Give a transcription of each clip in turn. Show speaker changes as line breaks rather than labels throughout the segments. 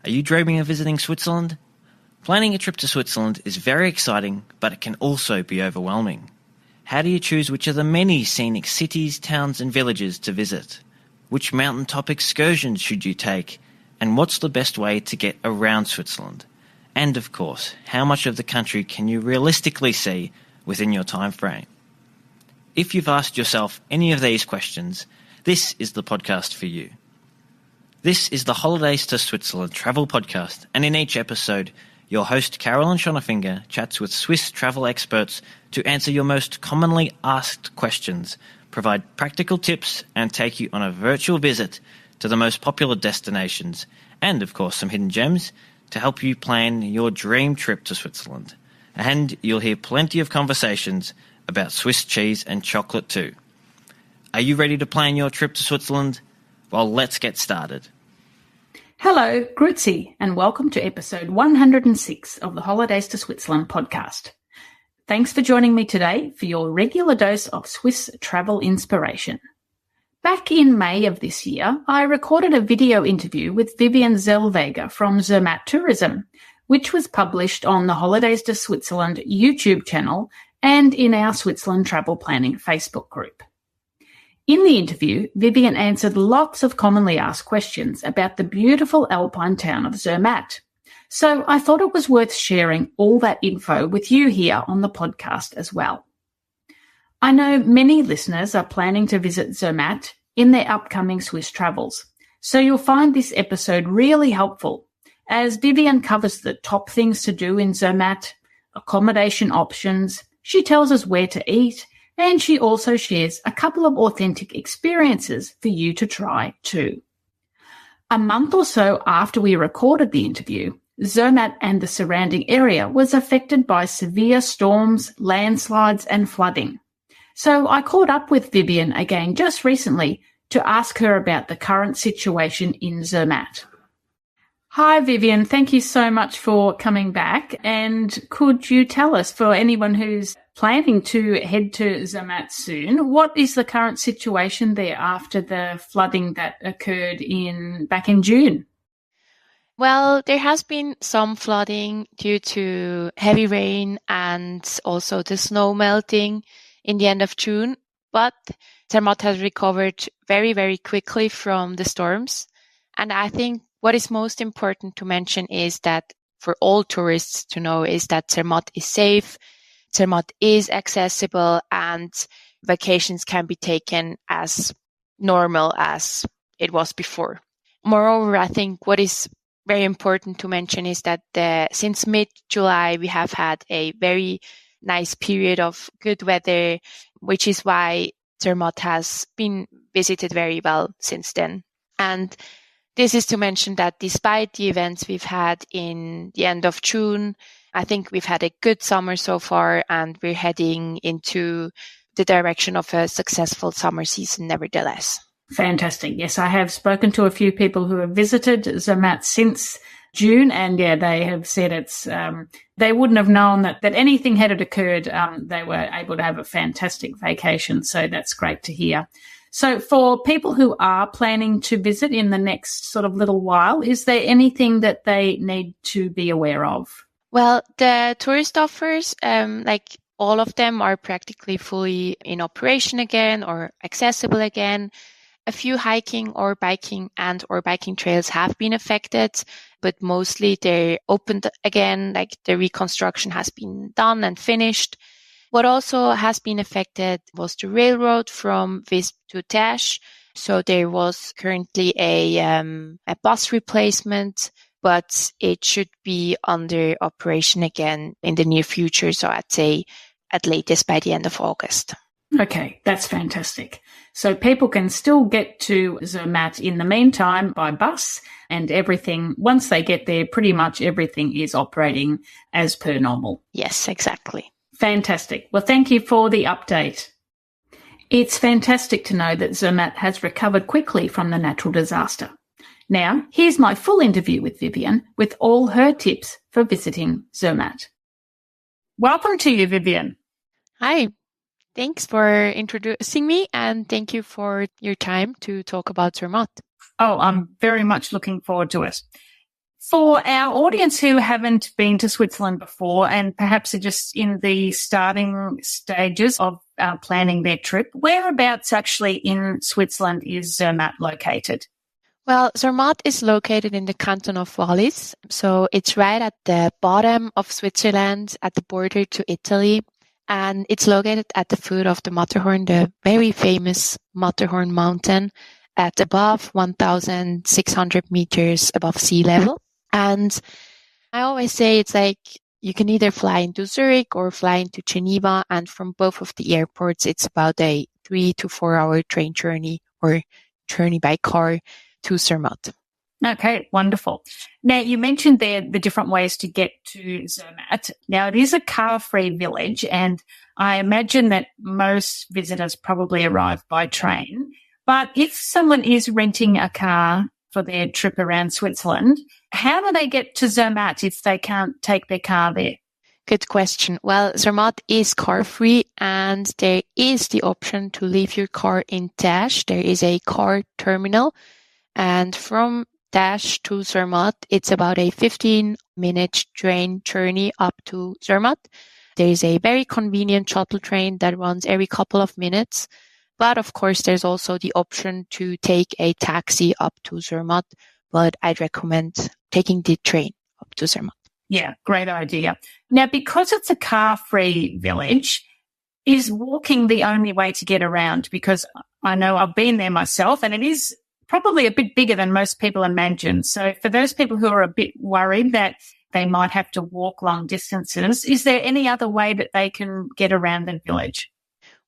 Are you dreaming of visiting Switzerland? Planning a trip to Switzerland is very exciting, but it can also be overwhelming. How do you choose which of the many scenic cities, towns and villages to visit? Which mountaintop excursions should you take? And what's the best way to get around Switzerland? And of course, how much of the country can you realistically see within your time frame? If you've asked yourself any of these questions, this is the podcast for you. This is the Holidays to Switzerland travel podcast, and in each episode, your host Carolyn Schonnefinger chats with Swiss travel experts to answer your most commonly asked questions, provide practical tips, and take you on a virtual visit to the most popular destinations, and of course some hidden gems to help you plan your dream trip to Switzerland. And you'll hear plenty of conversations about Swiss cheese and chocolate too. Are you ready to plan your trip to Switzerland? Well, let's get started.
Hello, Grüezi, and welcome to episode 106 of the Holidays to Switzerland podcast. Thanks for joining me today for your regular dose of Swiss travel inspiration. Back in May of this year, I recorded a video interview with Viviane Zellweger from Zermatt Tourism, which was published on the Holidays to Switzerland YouTube channel and in our Switzerland Travel Planning Facebook group. In the interview, Viviane answered lots of commonly asked questions about the beautiful alpine town of Zermatt. So I thought it was worth sharing all that info with you here on the podcast as well. I know many listeners are planning to visit Zermatt in their upcoming Swiss travels, so you'll find this episode really helpful as Viviane covers the top things to do in Zermatt, accommodation options, she tells us where to eat, and she also shares a couple of authentic experiences for you to try too. A month or so after we recorded the interview, Zermatt and the surrounding area was affected by severe storms, landslides and flooding. So I caught up with Viviane again just recently to ask her about the current situation in Zermatt. Hi, Viviane. Thank you so much for coming back. And could you tell us, for anyone who's planning to head to Zermatt soon, what is the current situation there after the flooding that occurred back in June?
Well, there has been some flooding due to heavy rain and also the snow melting in the end of June, but Zermatt has recovered very, very quickly from the storms. And I think what is most important to mention is that for all tourists to know is that Zermatt is safe, Zermatt is accessible, and vacations can be taken as normal as it was before. Moreover, I think what is very important to mention is that since mid-July, we have had a very nice period of good weather, which is why Zermatt has been visited very well since then. And this is to mention that despite the events we've had in the end of June, I think we've had a good summer so far, and we're heading into the direction of a successful summer season nevertheless.
Fantastic. Yes, I have spoken to a few people who have visited Zermatt since June, and they have said they wouldn't have known that anything had occurred. They were able to have a fantastic vacation, so that's great to hear. So for people who are planning to visit in the next sort of little while, is there anything that they need to be aware of?
Well, the tourist offers, like all of them, are practically fully in operation again or accessible again. A few hiking or biking trails have been affected, but mostly they're opened again, like the reconstruction has been done and finished. What also has been affected was the railroad from Visp to Tesch. So there was currently a bus replacement, but it should be under operation again in the near future. So I'd say at latest by the end of August.
Okay, that's fantastic. So people can still get to Zermatt in the meantime by bus, and everything, once they get there, pretty much everything is operating as per normal.
Yes, exactly.
Fantastic. Well, thank you for the update. It's fantastic to know that Zermatt has recovered quickly from the natural disaster. Now, here's my full interview with Viviane with all her tips for visiting Zermatt. Welcome to you, Viviane.
Hi. Thanks for introducing me, and thank you for your time to talk about Zermatt.
Oh, I'm very much looking forward to it. For our audience who haven't been to Switzerland before and perhaps are just in the starting stages of planning their trip, whereabouts actually in Switzerland is Zermatt located?
Well, Zermatt is located in the canton of Wallis, so it's right at the bottom of Switzerland, at the border to Italy, and it's located at the foot of the Matterhorn, the very famous Matterhorn mountain, at above 1,600 meters above sea level. And I always say it's like you can either fly into Zurich or fly into Geneva, and from both of the airports, it's about a 3 to 4 hour train journey or journey by car to Zermatt.
Okay, wonderful. Now, you mentioned there the different ways to get to Zermatt. Now, it is a car-free village, and I imagine that most visitors probably arrive by train. But if someone is renting a car for their trip around Switzerland, how do they get to Zermatt if they can't take their car there?
Good question. Well, Zermatt is car-free, and there is the option to leave your car in Dash. There is a car terminal, and from Dash to Zermatt, it's about a 15-minute train journey up to Zermatt. There is a very convenient shuttle train that runs every couple of minutes. But of course, there's also the option to take a taxi up to Zermatt, but I'd recommend taking the train up to Zermatt.
Yeah, great idea. Now, because it's a car-free village, is walking the only way to get around? Because I know I've been there myself, and it is probably a bit bigger than most people imagine. So for those people who are a bit worried that they might have to walk long distances, is there any other way that they can get around the village?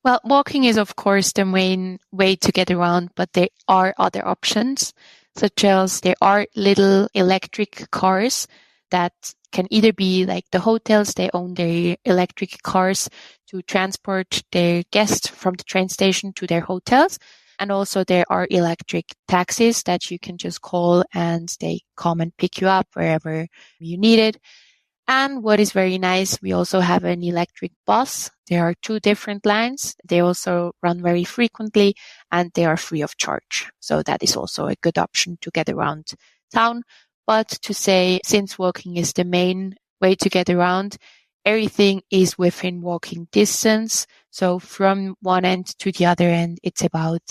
Well, walking is, of course, the main way to get around, but there are other options, such as there are little electric cars that can either be like the hotels, they own their electric cars to transport their guests from the train station to their hotels. And also there are electric taxis that you can just call and they come and pick you up wherever you need it. And what is very nice, we also have an electric bus. There are 2 different lines. They also run very frequently and they are free of charge. So that is also a good option to get around town. But to say, since walking is the main way to get around, everything is within walking distance. So from one end to the other end, it's about,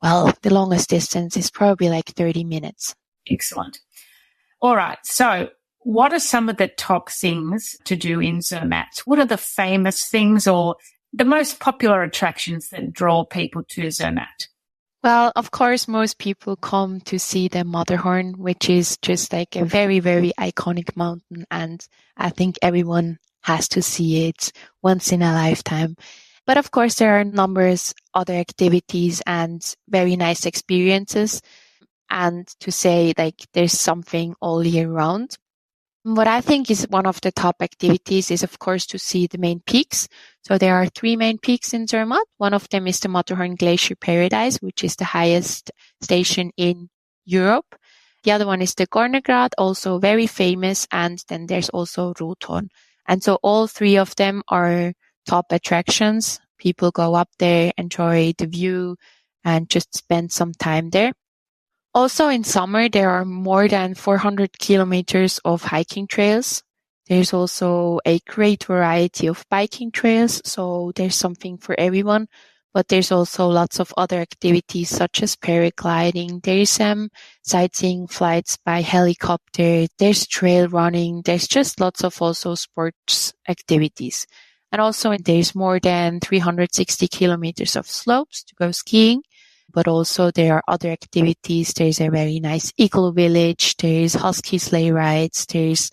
well, the longest distance is probably like 30 minutes.
Excellent. All right. So what are some of the top things to do in Zermatt? What are the famous things or the most popular attractions that draw people to Zermatt?
Well, of course, most people come to see the Matterhorn, which is just like a very, very iconic mountain. And I think everyone has to see it once in a lifetime. But of course, there are numerous other activities and very nice experiences. And to say like there's something all year round. What I think is one of the top activities is, of course, to see the main peaks. So there are 3 main peaks in Zermatt. One of them is the Matterhorn Glacier Paradise, which is the highest station in Europe. The other one is the Gornergrat, also very famous. And then there's also Rothorn. And so all 3 of them are top attractions. People go up there, enjoy the view, and just spend some time there. Also in summer, there are more than 400 kilometers of hiking trails. There's also a great variety of biking trails, so there's something for everyone. But there's also lots of other activities such as paragliding. There's sightseeing flights by helicopter. There's trail running. There's just lots of also sports activities. And also there's more than 360 kilometers of slopes to go skiing. But also there are other activities. There's a very nice igloo village. There's husky sleigh rides. There's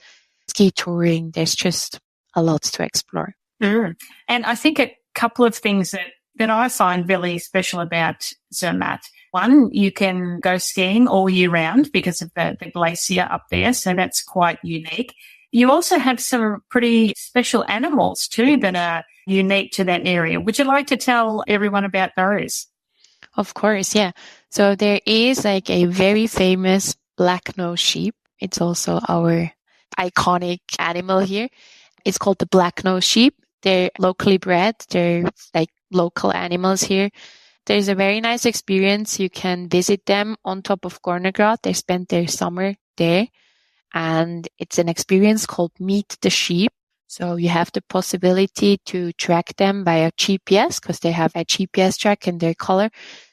ski touring. There's just a lot to explore.
And I think a couple of things that I find really special about Zermatt. One, you can go skiing all year round because of the glacier up there. So that's quite unique. You also have some pretty special animals too that are unique to that area. Would you like to tell everyone about those?
Of course, yeah. So there is like a very famous blacknose sheep. It's also our iconic animal here. It's called the blacknose sheep. They're locally bred. They're like local animals here. There's a very nice experience. You can visit them on top of Gornergrat. They spent their summer there. and it's an experience called Meet the Sheep. So you have the possibility to track them via GPS because they have a GPS track in their color.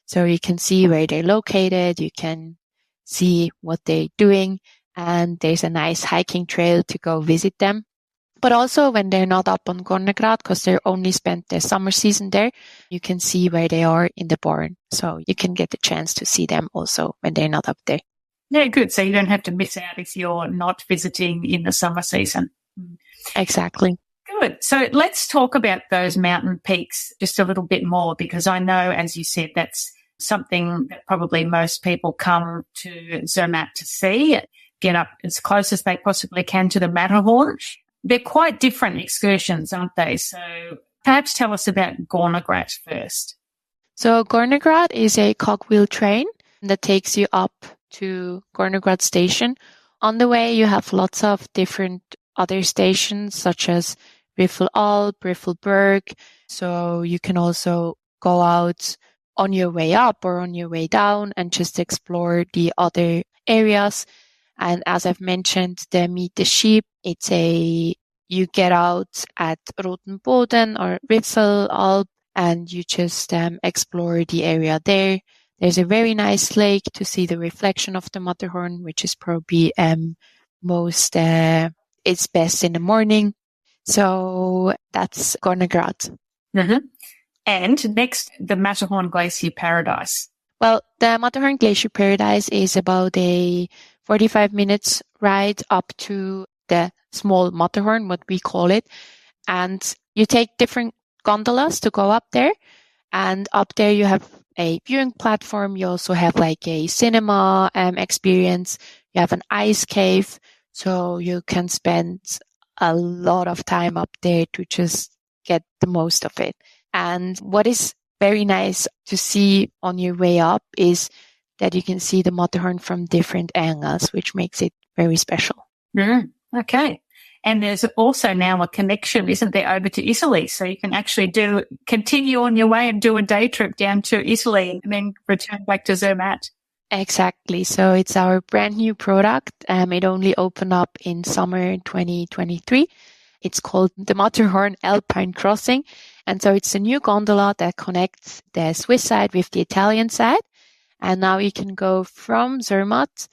So you can see where they're located. You can see what they're doing. And there's a nice hiking trail to go visit them. But also when they're not up on Gornergrat, because they're only spent their summer season there, you can see where they are in the barn. So you can get the chance to see them also when they're not up there.
Yeah, good. So you don't have to miss out if you're not visiting in the summer season.
Exactly.
Good. So let's talk about those mountain peaks just a little bit more, because I know, as you said, that's something that probably most people come to Zermatt to see, get up as close as they possibly can to the Matterhorn. They're quite different excursions, aren't they? So perhaps tell us about Gornergrat first.
So Gornergrat is a cogwheel train that takes you up to Gornergrat station. On the way, you have lots of different other stations, such as Riffel Alp, Riffelberg. So you can also go out on your way up or on your way down and just explore the other areas. And as I've mentioned, the Meet the Sheep, you get out at Rotenboden or Riffel Alp and you just explore the area there. There's a very nice lake to see the reflection of the Matterhorn, which is probably it's best in the morning. So that's Gornergrat.
Mm-hmm. And next, the Matterhorn Glacier Paradise.
Well, the Matterhorn Glacier Paradise is about a 45 minutes ride up to the small Matterhorn, what we call it. And you take different gondolas to go up there. And up there you have a viewing platform. You also have like a cinema experience. You have an ice cave. So you can spend a lot of time up there to just get the most of it. And what is very nice to see on your way up is that you can see the Matterhorn from different angles, which makes it very special.
Okay. And there's also now a connection, isn't there, over to Italy? So you can actually continue on your way and do a day trip down to Italy and then return back to Zermatt.
Exactly. So it's our brand new product. It only opened up in summer 2023. It's called the Matterhorn Alpine Crossing. And so it's a new gondola that connects the Swiss side with the Italian side. And now you can go from Zermatt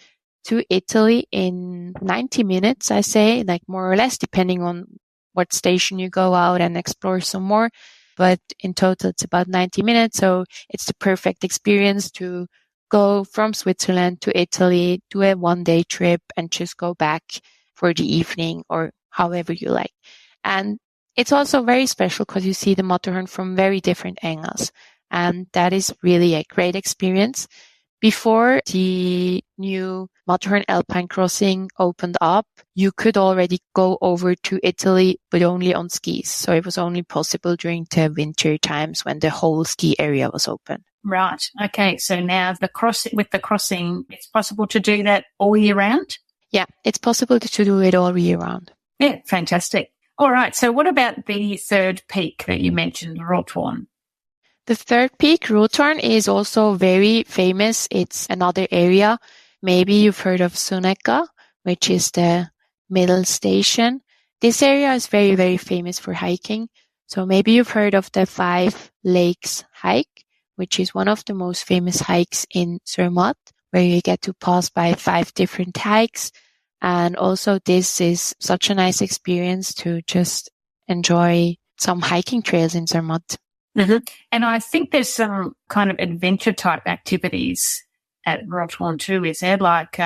to Italy in 90 minutes, I say, like more or less, depending on what station you go out and explore some more. But in total, it's about 90 minutes. So it's the perfect experience to go from Switzerland to Italy, do a one-day trip and just go back for the evening or however you like. And it's also very special because you see the Matterhorn from very different angles. And that is really a great experience. Before the new Matterhorn Alpine Crossing opened up, you could already go over to Italy, but only on skis. So it was only possible during the winter times when the whole ski area was open.
Right. Okay. So now with the crossing, it's possible to do that all year round?
Yeah, it's possible to do it all year round.
Yeah, fantastic. All right. So what about the third peak that you mentioned, Rothorn?
The third peak, Rothorn, is also very famous. It's another area. Maybe you've heard of Suneka, which is the middle station. This area is very, very famous for hiking. So maybe you've heard of the 5 Lakes hike, which is one of the most famous hikes in Zermatt, where you get to pass by 5 different hikes. And also this is such a nice experience to just enjoy some hiking trails in Zermatt.
Mm-hmm. And I think there's some kind of adventure type activities at Rothorn too, is there? Like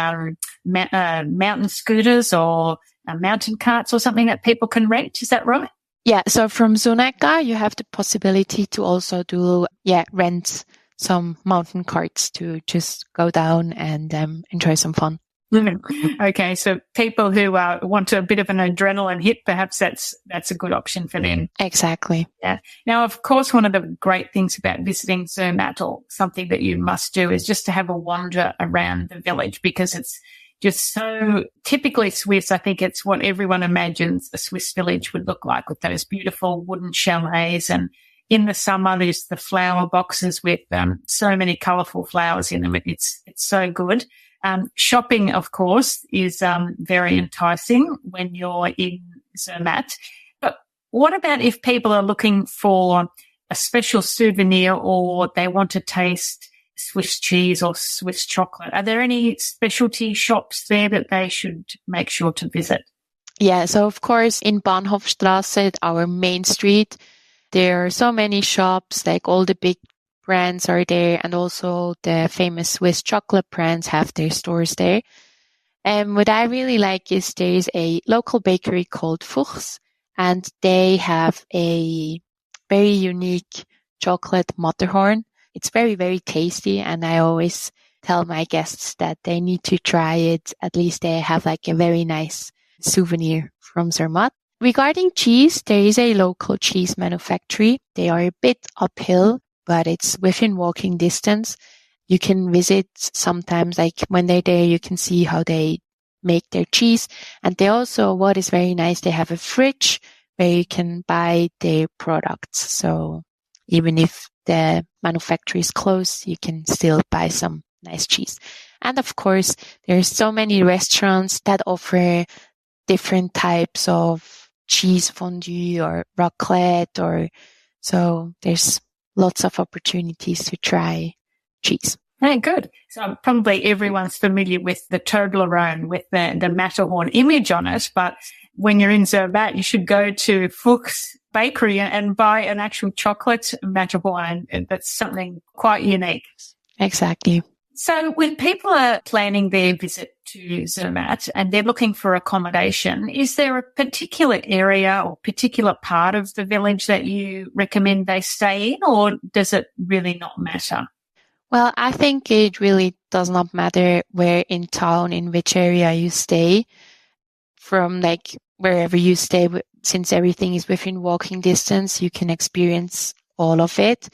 mountain scooters or mountain carts or something that people can rent. Is that right?
Yeah. So from Suneka, you have the possibility to also rent some mountain carts to just go down and enjoy some fun.
Okay, so people who want a bit of an adrenaline hit, perhaps that's a good option for them.
Exactly.
Yeah. Now, of course, one of the great things about visiting Zermatt, or something that you must do, is just to have a wander around the village, because it's just so typically Swiss. I think it's what everyone imagines a Swiss village would look like, with those beautiful wooden chalets, and in the summer there's the flower boxes with so many colourful flowers in them. It's so good. Shopping, of course, is very enticing when you're in Zermatt. But what about if people are looking for a special souvenir or they want to taste Swiss cheese or Swiss chocolate? Are there any specialty shops there that they should make sure to visit?
Yeah, so of course in Bahnhofstrasse, our main street, there are so many shops, like all the big brands are there, and also the famous Swiss chocolate brands have their stores there. And what I really like is there is a local bakery called Fuchs, and they have a very unique chocolate Matterhorn. It's very, very tasty, and I always tell my guests that they need to try it. At least they have like a very nice souvenir from Zermatt. Regarding cheese, there is a local cheese manufacturer. They are a bit uphill, but it's within walking distance. You can visit sometimes, like when they're there, you can see how they make their cheese. And they also, what is very nice, they have a fridge where you can buy their products. So even if the manufacturer is closed, you can still buy some nice cheese. And of course, there's so many restaurants that offer different types of cheese fondue or raclette, or so there's lots of opportunities to try cheese.
Hey, good. So probably everyone's familiar with the Toblerone with the Matterhorn image on it, but when you're in Zermatt, you should go to Fuchs Bakery and buy an actual chocolate Matterhorn. That's something quite unique.
Exactly.
So when people are planning their visit to Zermatt and they're looking for accommodation, is there a particular area or particular part of the village that you recommend they stay in, or does it really not matter?
Well, I think it really does not matter where in town, in which area you stay. From like wherever you stay, since everything is within walking distance, you can experience all of it.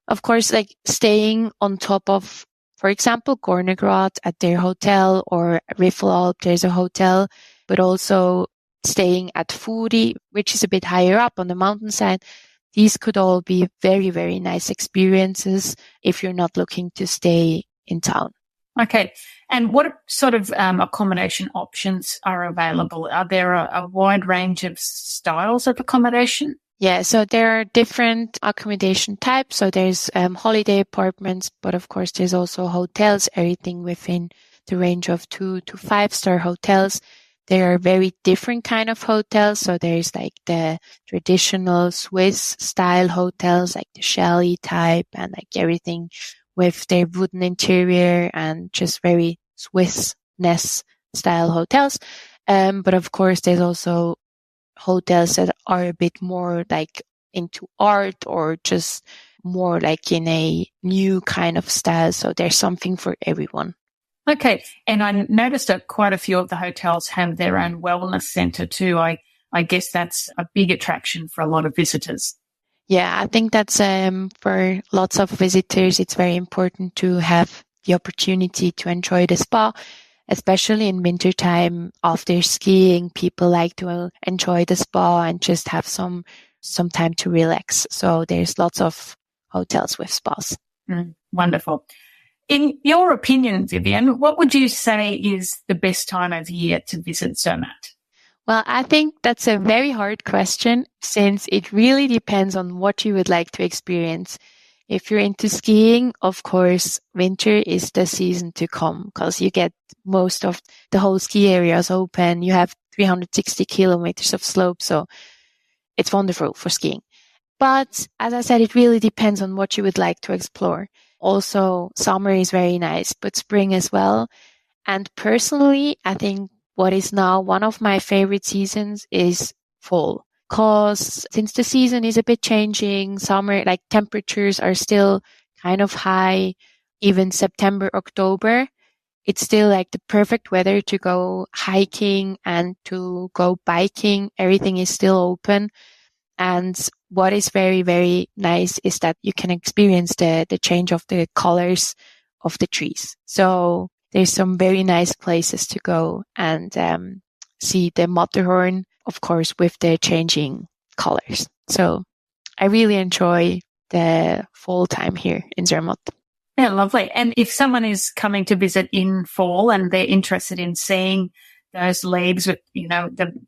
Of course, like staying on top of, for example, Gornergrat at their hotel, or Riffelalp, there's a hotel, but also staying at Furi, which is a bit higher up on the mountainside. These could all be very, very nice experiences if you're not looking to stay in town.
Okay. And what sort of accommodation options are available? Are there a wide range of styles of accommodation?
Yeah, so there are different accommodation types. So there's holiday apartments, but of course there's also hotels, everything within the range of 2 to 5-star hotels. There are very different kind of hotels. So there's like the traditional Swiss style hotels, like the chalet type, and like everything with their wooden interior and just very Swiss-ness style hotels. But of course there's also hotels that are a bit more like into art, or just more like in a new kind of style. So there's something for everyone.
Okay. And I noticed that quite a few of the hotels have their own wellness center too. I guess that's a big attraction for a lot of visitors.
Yeah, I think that's for lots of visitors, it's very important to have the opportunity to enjoy the spa. Especially in wintertime, after skiing, people like to enjoy the spa and just have some time to relax. So there's lots of hotels with spas.
Wonderful. In your opinion, Viviane, what would you say is the best time of year to visit Zermatt?
Well, I think that's a very hard question, since it really depends on what you would like to experience. If you're into skiing, of course, winter is the season to come, because you get most of the whole ski areas open. You have 360 kilometers of slope, so it's wonderful for skiing. But as I said, it really depends on what you would like to explore. Also, summer is very nice, but spring as well. And personally, I think what is now one of my favorite seasons is fall. Because since the season is a bit changing, summer, like temperatures are still kind of high, even September, October, it's still like the perfect weather to go hiking and to go biking. Everything is still open. And what is very, very nice is that you can experience the change of the colors of the trees. So there's some very nice places to go and see the Matterhorn, of course, with the changing colors. So I really enjoy the fall time here in Zermatt.
Yeah, lovely. And if someone is coming to visit in fall and they're interested in seeing those leaves with,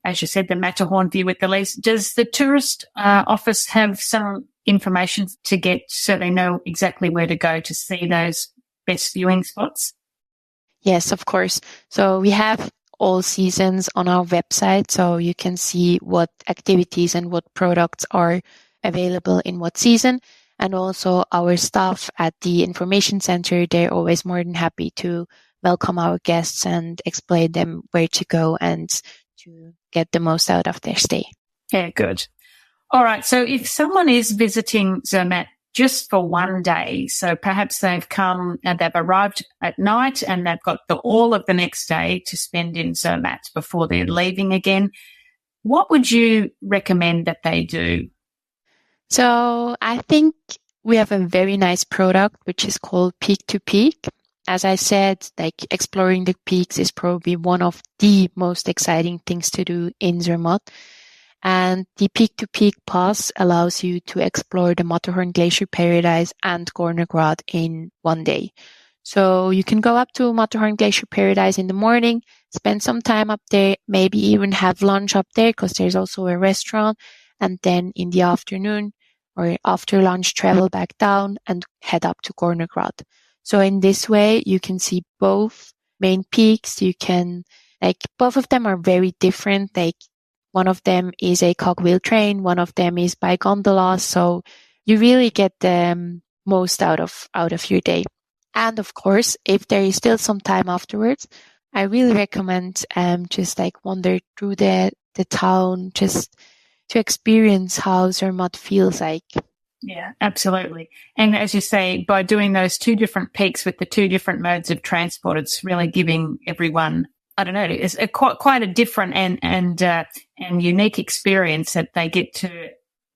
as you said, the Matterhorn view with the leaves, does the tourist office have some information to get so they know exactly where to go to see those best viewing spots?
Yes, of course. So we have all seasons on our website, so you can see what activities and what products are available in what season. And also our staff at the information center, they're always more than happy to welcome our guests and explain them where to go and to get the most out of their stay.
Yeah, good. All right. So if someone is visiting Zermatt just for one day, so perhaps they've come and they've arrived at night and they've got all of the next day to spend in Zermatt before they're leaving again, what would you recommend that they do?
So I think we have a very nice product, which is called Peak to Peak. As I said, like exploring the peaks is probably one of the most exciting things to do in Zermatt. And the Peak to Peak pass allows you to explore the Matterhorn Glacier Paradise and Gornergrat in one day. So you can go up to Matterhorn Glacier Paradise in the morning, spend some time up there, maybe even have lunch up there because there's also a restaurant. And then in the afternoon or after lunch, travel back down and head up to Gornergrat. So in this way, you can see both main peaks. You can, both of them are very different. One of them is a cogwheel train. One of them is by gondola. So you really get the most out of your day. And of course, if there is still some time afterwards, I really recommend just wander through the town, just to experience how Zermatt feels like.
Yeah, absolutely. And as you say, by doing those two different peaks with the two different modes of transport, it's really giving everyone, it's quite a different and unique experience that they get to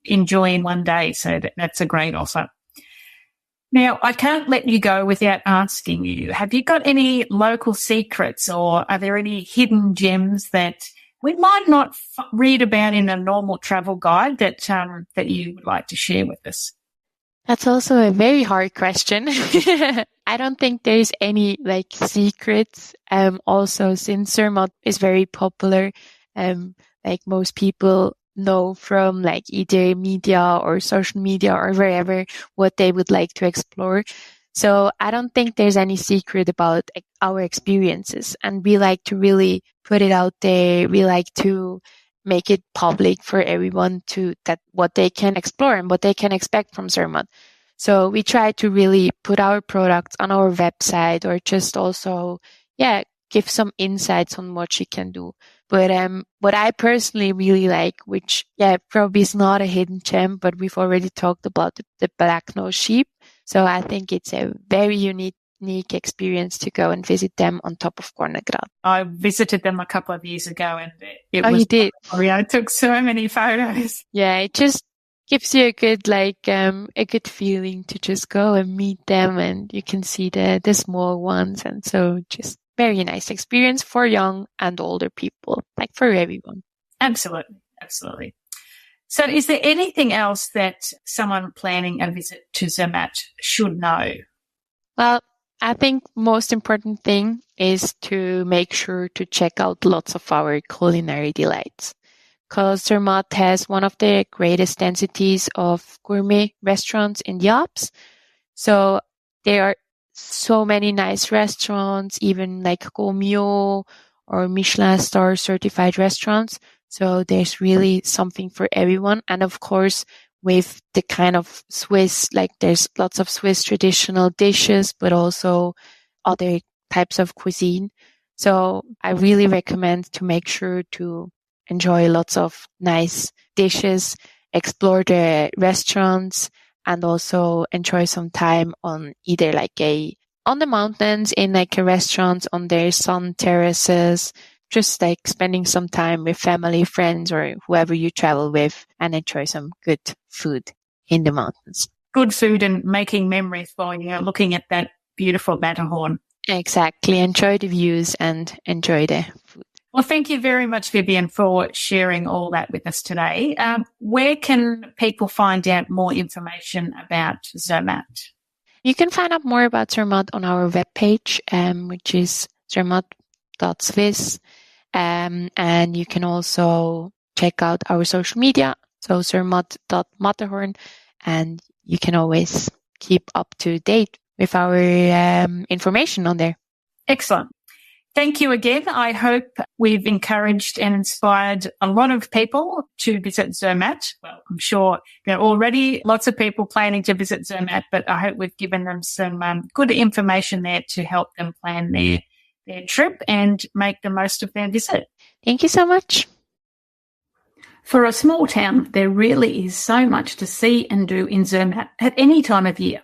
enjoy in one day. So that's a great offer. Now, I can't let you go without asking you, have you got any local secrets or are there any hidden gems that we might not read about in a normal travel guide that you would like to share with us?
That's also a very hard question. I don't think there's any secrets. Also, since Zermatt is very popular, most people know from either media or social media or wherever what they would like to explore. So I don't think there's any secret about our experiences, and we like to really put it out there. We like to make it public for everyone that what they can explore and what they can expect from Zermatt. So we try to really put our products on our website or just also, give some insights on what you can do. But what I personally really like, which probably is not a hidden gem, but we've already talked about the blacknose sheep. So I think it's a very unique experience to go and visit them on top of Gornergrat.
I visited them a couple of years ago and it was...
you did?
I took so many photos.
Yeah, it just gives you a good feeling to just go and meet them, and you can see the small ones. And so just very nice experience for young and older people, for everyone.
Absolutely. Absolutely. So is there anything else that someone planning a visit to Zermatt should know?
Well, I think most important thing is to make sure to check out lots of our culinary delights, because Zermatt has one of the greatest densities of gourmet restaurants in the Alps. So there are so many nice restaurants, even Gomio or Michelin star certified restaurants. So there's really something for everyone. And of course, with the kind of Swiss, there's lots of Swiss traditional dishes, but also other types of cuisine. So I really recommend to make sure to enjoy lots of nice dishes, explore the restaurants, and also enjoy some time on either on the mountains in a restaurant on their sun terraces, just spending some time with family, friends, or whoever you travel with, and enjoy some good food in the mountains.
Good food and making memories while you're looking at that beautiful Matterhorn.
Exactly. Enjoy the views and enjoy the food.
Well, thank you very much, Viviane, for sharing all that with us today. Where can people find out more information about Zermatt?
You can find out more about Zermatt on our webpage, which is zermatt.swiss. And you can also check out our social media, so zermatt.matterhorn, and you can always keep up to date with our information on there.
Excellent. Thank you again. I hope we've encouraged and inspired a lot of people to visit Zermatt. Well, I'm sure already lots of people planning to visit Zermatt, but I hope we've given them some good information there to help them plan their trip and make the most of their visit.
Thank you so much.
For a small town, there really is so much to see and do in Zermatt at any time of year.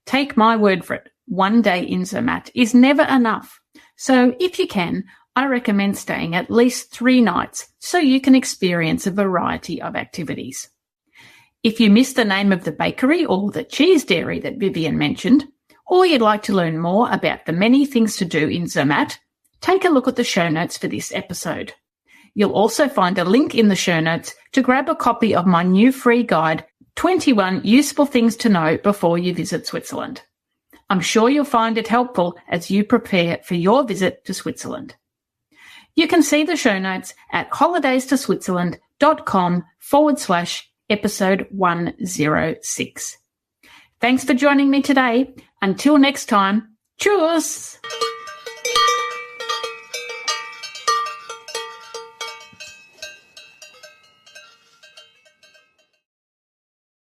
Take my word for it, one day in Zermatt is never enough. So if you can, I recommend staying at least 3 nights so you can experience a variety of activities. If you missed the name of the bakery or the cheese dairy that Viviane mentioned, or you'd like to learn more about the many things to do in Zermatt, take a look at the show notes for this episode. You'll also find a link in the show notes to grab a copy of my new free guide, 21 Useful Things to Know Before You Visit Switzerland. I'm sure you'll find it helpful as you prepare for your visit to Switzerland. You can see the show notes at holidaystoswitzerland.com/episode 106. Thanks for joining me today. Until next time, tschüss!